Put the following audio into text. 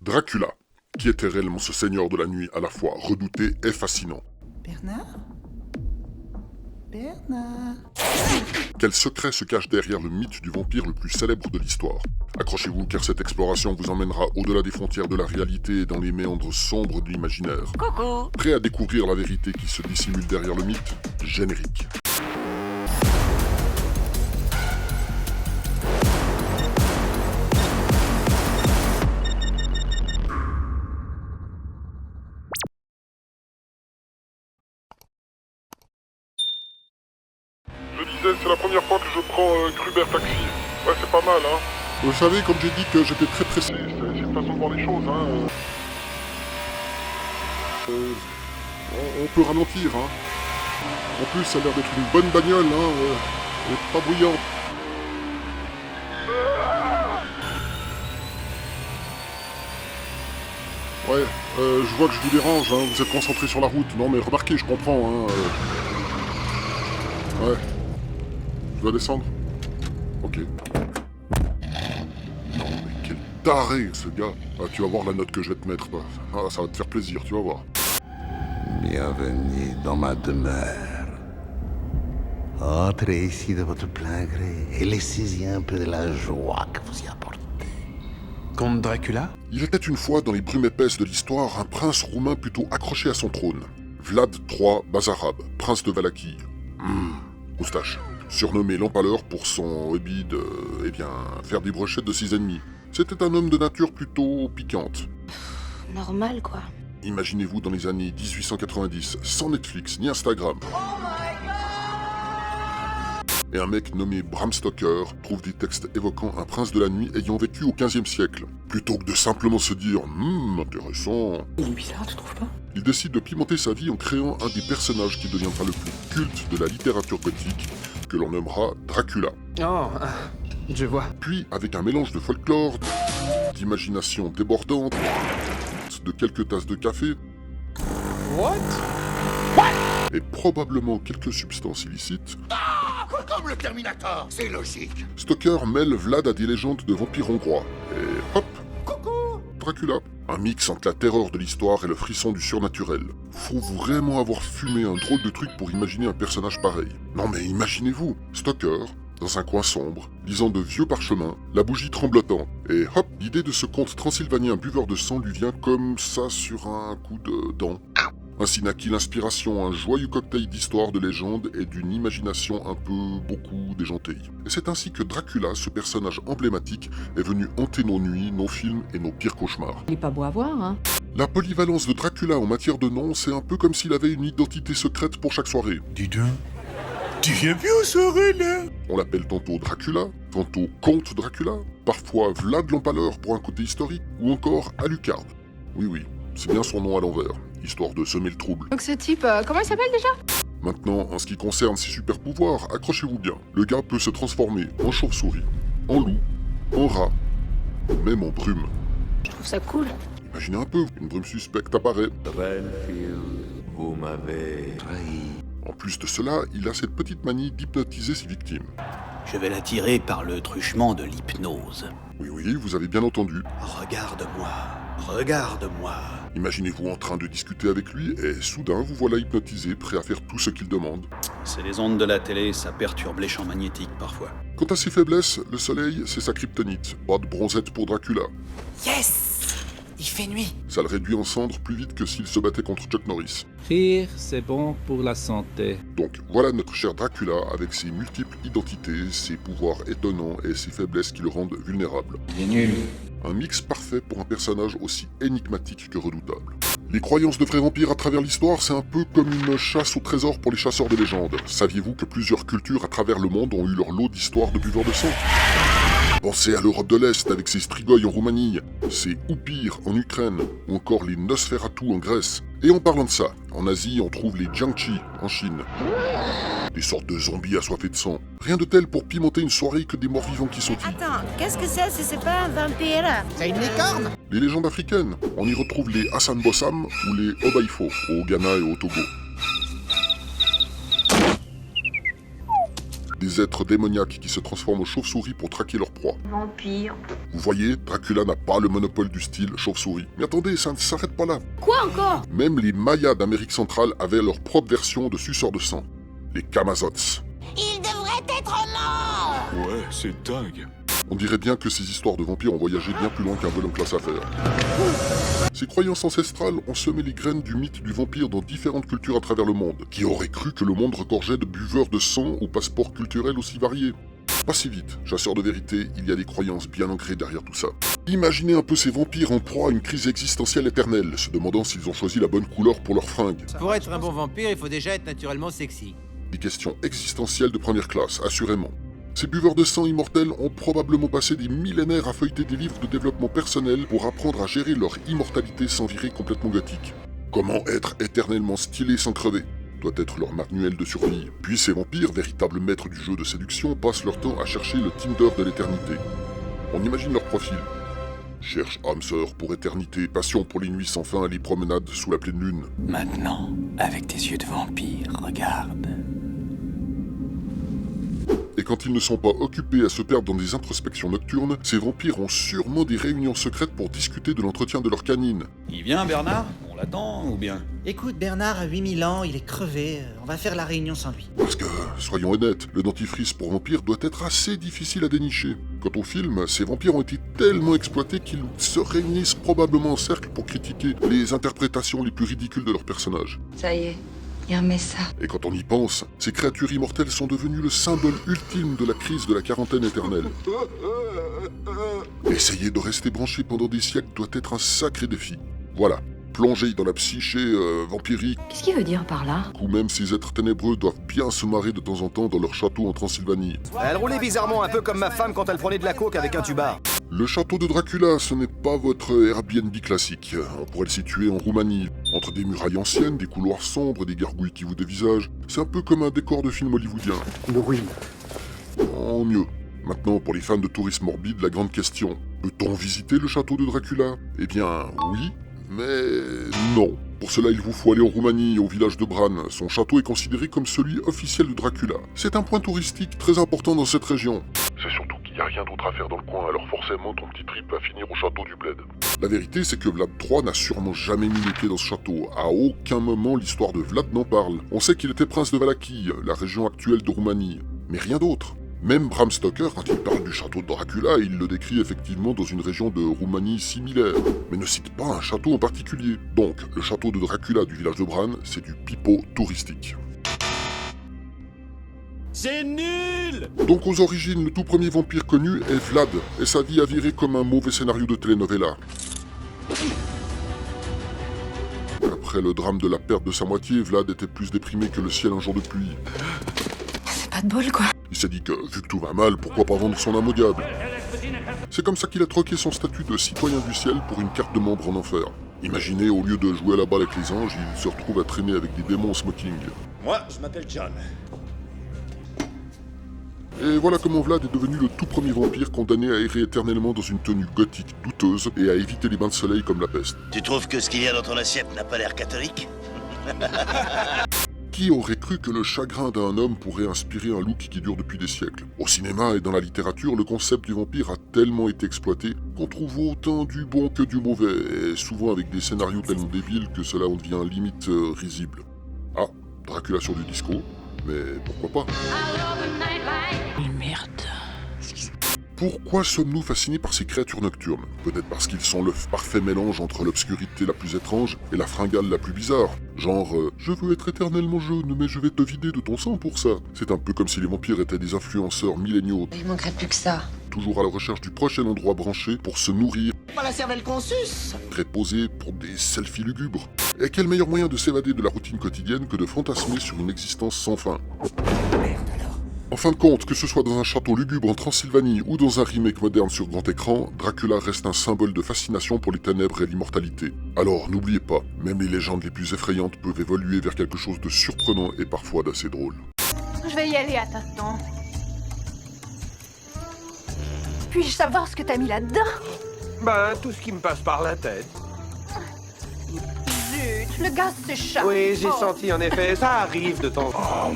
Dracula. Qui était réellement ce seigneur de la nuit à la fois redouté et fascinant? Bernard? Bernard? Quel secret se cache derrière le mythe du vampire le plus célèbre de l'histoire? Accrochez-vous car cette exploration vous emmènera au-delà des frontières de la réalité et dans les méandres sombres de l'imaginaire. Coucou! Prêt à découvrir la vérité qui se dissimule derrière le mythe? Générique. Je disais, c'est la première fois que je prends Gruber Taxi. Ouais, c'est pas mal, hein. Vous savez, comme j'ai dit que j'étais très pressé, c'est une façon de voir les choses, hein. On peut ralentir, hein. En plus, ça a l'air d'être une bonne bagnole, hein. Elle est pas bruyante. Ouais, je vois que je vous dérange, hein. Vous êtes concentré sur la route. Non, mais remarquez, je comprends, hein. Ouais. Je dois descendre? Ok. Non, mais quel taré, ce gars. Ah, tu vas voir la note que je vais te mettre. Ah, ça va te faire plaisir, tu vas voir. Bienvenue dans ma demeure. Entrez ici de votre plein gré et laissez-y un peu de la joie que vous y apportez. Comte Dracula? Il était une fois dans les brumes épaisses de l'histoire un prince roumain plutôt accroché à son trône. Vlad III Bazarab, prince de Valachie. Moustache. Surnommé l'Empaleur pour son hobby de, faire des brochettes de ses ennemis. C'était un homme de nature plutôt piquante. Normal, quoi. Imaginez-vous dans les années 1890, sans Netflix ni Instagram. Et un mec nommé Bram Stoker trouve des textes évoquant un prince de la nuit ayant vécu au XVe siècle. Plutôt que de simplement se dire « intéressant », Il est bizarre, tu trouves pas? il décide de pimenter sa vie en créant un des personnages qui deviendra le plus culte de la littérature gothique, que l'on nommera Dracula. Oh, je vois. Puis, avec un mélange de folklore, d'imagination débordante, de quelques tasses de café, What? et probablement quelques substances illicites, Comme le Terminator, c'est logique. Stoker mêle Vlad à des légendes de vampires hongrois. Et hop, Dracula. Un mix entre la terreur de l'histoire et le frisson du surnaturel. Faut vraiment avoir fumé un drôle de truc pour imaginer un personnage pareil. Non mais imaginez-vous, Stoker, dans un coin sombre, lisant de vieux parchemins, la bougie tremblotante. Et hop, l'idée de ce comte transylvanien buveur de sang lui vient comme ça sur un coup de dent. Ainsi naquit l'inspiration, un joyeux cocktail d'histoire, de légende et d'une imagination un peu, beaucoup déjantée. Et c'est ainsi que Dracula, ce personnage emblématique, est venu hanter nos nuits, nos films et nos pires cauchemars. Il est pas beau à voir, hein. La polyvalence de Dracula en matière de noms, c'est un peu comme s'il avait une identité secrète pour chaque soirée. Dis donc, tu viens plus aux soirées, là? On l'appelle tantôt Dracula, tantôt Comte Dracula, parfois Vlad l'Empaleur pour un côté historique, ou encore Alucard. Oui, c'est bien son nom à l'envers, histoire de semer le trouble. Donc ce type, comment il s'appelle déjà? Maintenant, en ce qui concerne ses super pouvoirs, accrochez-vous bien. Le gars peut se transformer en chauve-souris, en loup, en rat, même en brume. Je trouve ça cool. Imaginez un peu, une brume suspecte apparaît. Renfield, vous m'avez trahi. En plus de cela, il a cette petite manie d'hypnotiser ses victimes. Je vais l'attirer par le truchement de l'hypnose. Oui, vous avez bien entendu. Regarde-moi, regarde-moi. Imaginez-vous en train de discuter avec lui et soudain vous voilà hypnotisé, prêt à faire tout ce qu'il demande. C'est les ondes de la télé, ça perturbe les champs magnétiques parfois. Quant à ses faiblesses, le soleil, c'est sa kryptonite. Pas de bronzette pour Dracula. Yes! Il fait nuit. Ça le réduit en cendres plus vite que s'il se battait contre Chuck Norris. Rire, c'est bon pour la santé. Donc voilà notre cher Dracula avec ses multiples identités, ses pouvoirs étonnants et ses faiblesses qui le rendent vulnérable. Il est nul. Un mix parfait pour un personnage aussi énigmatique que redoutable. Les croyances de vrais vampires à travers l'histoire, c'est un peu comme une chasse au trésor pour les chasseurs de légendes. Saviez-vous que plusieurs cultures à travers le monde ont eu leur lot d'histoires de buveurs de sang? Pensez à l'Europe de l'Est avec ses Strigoi en Roumanie, ses Oupires en Ukraine, ou encore les Nosferatu en Grèce. Et en parlant de ça, en Asie, on trouve les Jiangxi en Chine. Des sortes de zombies assoiffés de sang. Rien de tel pour pimenter une soirée que des morts-vivants qui sautillent. Attends, qu'est-ce que c'est si c'est pas un vampire? C'est une licorne? Les légendes africaines, on y retrouve les Hassan Bossam ou les Obaifo au Ghana et au Togo. des êtres démoniaques qui se transforment en chauves-souris pour traquer leur proie. Vampire. Vous voyez, Dracula n'a pas le monopole du style chauve-souris. Mais attendez, ça ne s'arrête pas là. Quoi encore? Même les Mayas d'Amérique centrale avaient leur propre version de suceurs de sang. Les Camazots. Il devrait être mort! Ouais, c'est dingue. On dirait bien que ces histoires de vampires ont voyagé bien plus loin qu'un vol en classe à faire. Ces croyances ancestrales ont semé les graines du mythe du vampire dans différentes cultures à travers le monde. Qui aurait cru que le monde regorgeait de buveurs de sang aux passeports culturels aussi variés? Pas si vite, chasseur de vérité, il y a des croyances bien ancrées derrière tout ça. Imaginez un peu ces vampires en proie à une crise existentielle éternelle, se demandant s'ils ont choisi la bonne couleur pour leurs fringues. Pour être un bon vampire, il faut déjà être naturellement sexy. Des questions existentielles de première classe, assurément. Ces buveurs de sang immortels ont probablement passé des millénaires à feuilleter des livres de développement personnel pour apprendre à gérer leur immortalité sans virer complètement gothique. Comment être éternellement stylé sans crever doit être leur manuel de survie. Puis ces vampires, véritables maîtres du jeu de séduction, passent leur temps à chercher le Tinder de l'éternité. On imagine leur profil. Cherche âme sœur pour éternité, passion pour les nuits sans fin et les promenades sous la pleine lune. Maintenant, avec tes yeux de vampire, regarde. Et quand ils ne sont pas occupés à se perdre dans des introspections nocturnes, ces vampires ont sûrement des réunions secrètes pour discuter de l'entretien de leur canine. Il vient, Bernard? On l'attend ou bien? Écoute, Bernard a 8000 ans, il est crevé, on va faire la réunion sans lui. Parce que, soyons honnêtes, le dentifrice pour vampires doit être assez difficile à dénicher. Quant au film, ces vampires ont été tellement exploités qu'ils se réunissent probablement en cercle pour critiquer les interprétations les plus ridicules de leurs personnages. Ça y est, il remet ça. Et quand on y pense, ces créatures immortelles sont devenues le symbole ultime de la crise de la quarantaine éternelle. Essayer de rester branché pendant des siècles doit être un sacré défi. Voilà, plonger dans la psyché vampirique, Qu'est-ce qu'il veut dire par là? où même ces êtres ténébreux doivent bien se marrer de temps en temps dans leur château en Transylvanie. Elle roulait bizarrement, un peu comme ma femme quand elle prenait de la coke avec un tuba. Le château de Dracula, ce n'est pas votre Airbnb classique. On pourrait le situer en Roumanie. Entre des murailles anciennes, des couloirs sombres, des gargouilles qui vous dévisagent. C'est un peu comme un décor de film hollywoodien. Une ruine. En mieux. Maintenant, pour les fans de tourisme morbide, la grande question. Peut-on visiter le château de Dracula? Eh bien, oui, mais non. Pour cela, il vous faut aller en Roumanie, au village de Bran. Son château est considéré comme celui officiel de Dracula. C'est un point touristique très important dans cette région. C'est surtout qu'il n'y a rien d'autre à faire dans le coin, alors forcément ton petit trip va finir au château du Bled. La vérité, c'est que Vlad III n'a sûrement jamais mis les pieds dans ce château. À aucun moment l'histoire de Vlad n'en parle. On sait qu'il était prince de Valachie, la région actuelle de Roumanie. Mais rien d'autre. Même Bram Stoker, quand il parle du château de Dracula, il le décrit effectivement dans une région de Roumanie similaire, mais ne cite pas un château en particulier. Donc, le château de Dracula du village de Bran, c'est du pipeau touristique. C'est nul! Donc aux origines, le tout premier vampire connu est Vlad, et sa vie a viré comme un mauvais scénario de telenovela. Après le drame de la perte de sa moitié, Vlad était plus déprimé que le ciel un jour de pluie. C'est pas de bol, quoi. Il s'est dit que, vu que tout va mal, pourquoi pas vendre son âme au diable? C'est comme ça qu'il a troqué son statut de citoyen du ciel pour une carte de membre en enfer. Imaginez, au lieu de jouer à la balle avec les anges, il se retrouve à traîner avec des démons en smoking. Moi, je m'appelle John. Et voilà comment Vlad est devenu le tout premier vampire condamné à errer éternellement dans une tenue gothique douteuse et à éviter les bains de soleil comme la peste. Tu trouves que ce qu'il y a dans ton assiette n'a pas l'air catholique? Qui aurait cru que le chagrin d'un homme pourrait inspirer un look qui dure depuis des siècles? Au cinéma et dans la littérature, le concept du vampire a tellement été exploité qu'on trouve autant du bon que du mauvais, et souvent avec des scénarios tellement débiles que cela en devient limite risible. Ah, Dracula sur du disco, mais pourquoi pas? Merde. Pourquoi sommes-nous fascinés par ces créatures nocturnes? Peut-être parce qu'ils sont le parfait mélange entre l'obscurité la plus étrange et la fringale la plus bizarre. Genre, je veux être éternellement jaune, mais je vais te vider de ton sang pour ça. C'est un peu comme si les vampires étaient des influenceurs milléniaux, Il manquerait plus que ça. toujours à la recherche du prochain endroit branché pour se nourrir, Pas la cervelle qu'on suce! très posés pour des selfies lugubres. Et quel meilleur moyen de s'évader de la routine quotidienne que de fantasmer sur une existence sans fin? En fin de compte, que ce soit dans un château lugubre en Transylvanie ou dans un remake moderne sur grand écran, Dracula reste un symbole de fascination pour les ténèbres et l'immortalité. Alors n'oubliez pas, même les légendes les plus effrayantes peuvent évoluer vers quelque chose de surprenant et parfois d'assez drôle. Je vais y aller à tâtons. Puis-je savoir ce que t'as mis là-dedans? Ben, tout ce qui me passe par la tête. Zut, le gaz s'échappe. Oui, j'ai senti en effet, ça arrive de temps en temps.